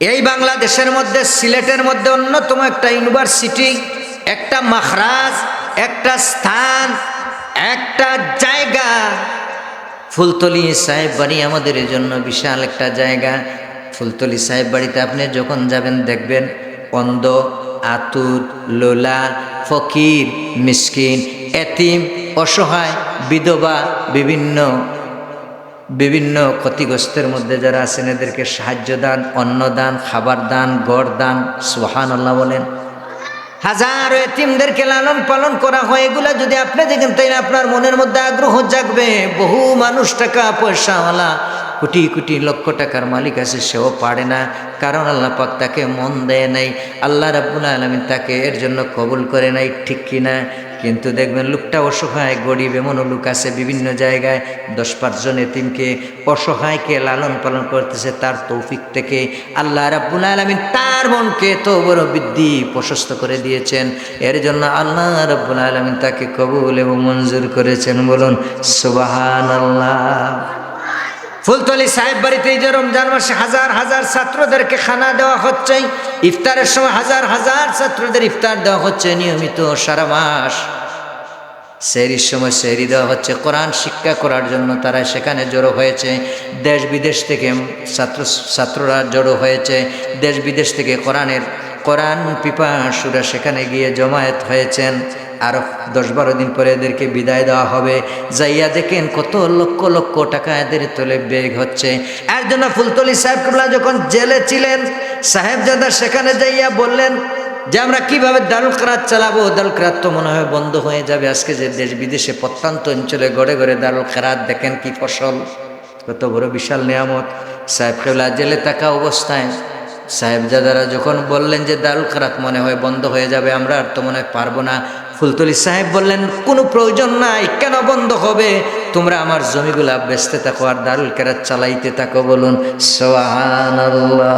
এই বাংলাদেশের মধ্যে সিলেটের মধ্যে অন্যতম একটা ইউনিভার্সিটি, একটা মাখরাজ, একটা স্থান, একটা জায়গা ফুলতলি সাহেব বাড়ি আমাদের জন্য বিশাল একটা জায়গা। ফুলতলি সাহেব বাড়িতে আপনি যখন যাবেন দেখবেন অন্ধ, আতুর, লোলা, ফকির, মিসকিন, এতিম, অসহায়, বিধবা, বিভিন্ন ক্ষতিগ্রস্তের মধ্যে যারা আছেন এদেরকে সাহায্য দান, অন্ন দান, খাবার দান, গড় দান। সুবহানাল্লাহ বলেন। হাজারো এতিমদেরকে লালন পালন করা হয়। এগুলা যদি আপনি দেখেন তাইলে আপনার মনের মধ্যে আগ্রহ জাগবে। বহু মানুষ টাকা পয়সাওয়ালা, কোটি কোটি লক্ষ টাকার মালিক আছে, সেও পারে না, কারণ আল্লাহ পাক তাকে মন দেয় নাই, আল্লাহ রাব্বুল আলামিন তাকে এর জন্য কবুল করে নাই, ঠিক কিনা? কিন্তু দেখবেন লোকটা অসহায়, গরিব, এমনও লোক আছে বিভিন্ন জায়গায় 10-5 জন এতিমকে, অসহায়কে লালন পালন করতেছে তার তৌফিক থেকে। আল্লাহ রাব্বুল আলামিন তার মনকে তো বড় বৃদ্ধি প্রশস্ত করে দিয়েছেন। এর জন্য আল্লাহ রাব্বুল আলামিন তাকে কবুল এবং মঞ্জুর করেছেন। বলুন সুবহানাল্লাহ। ফুলতলি সাহেব বাড়িতে এই যে রমজান মাসে হাজার হাজার ছাত্রদেরকে খানা দেওয়া হচ্ছে, ইফতারের সময় হাজার হাজার ছাত্রদের ইফতার দেওয়া হচ্ছে নিয়মিত সারা মাস। সেহরির সময় সেহরি দেওয়া হচ্ছে। কোরআন শিক্ষা করার জন্য তারা সেখানে জড়ো হয়েছে। দেশ বিদেশ থেকে ছাত্ররা জড়ো হয়েছে। দেশ বিদেশ থেকে কোরআন পিপাসুরা সেখানে গিয়ে জমায়েত হয়েছেন। আরও 10-12 দিন পরে এদেরকে বিদায় দেওয়া হবে। যাইয়া দেখেন কত লক্ষ লক্ষ টাকা এদের তোলে বেগ হচ্ছে। এর জন্য ফুলতলি সাহেব কিবলা যখন জেলে ছিলেন, সাহেবজাদা সেখানে যাইয়া বললেন যে আমরা কিভাবে দারুল কেরাত চালাবো। দারুল কেরাত তো মনে হয় বন্ধ হয়ে যাবে। আজকে যে দেশ বিদেশে প্রত্যন্ত অঞ্চলে গড়ে গড়ে দারুল কেরাত, দেখেন কি ফসল, কত বড় বিশাল নিয়ামত। সাহেব কিবলা জেলে থাকা অবস্থায় সাহেবজাদারা যখন বললেন যে দারুল কেরাত মনে হয় বন্ধ হয়ে যাবে, আমরা আর তো মনে হয় পারবো না, ফুলতলি সাহেব বললেন কোনো প্রয়োজন নাই, কেন বন্ধ হবে? তোমরা আমার জমিগুলা বেচতে থাকো আর দারুল কেরাত চালাইতে থাকো। বলুন সুবহানাল্লাহ।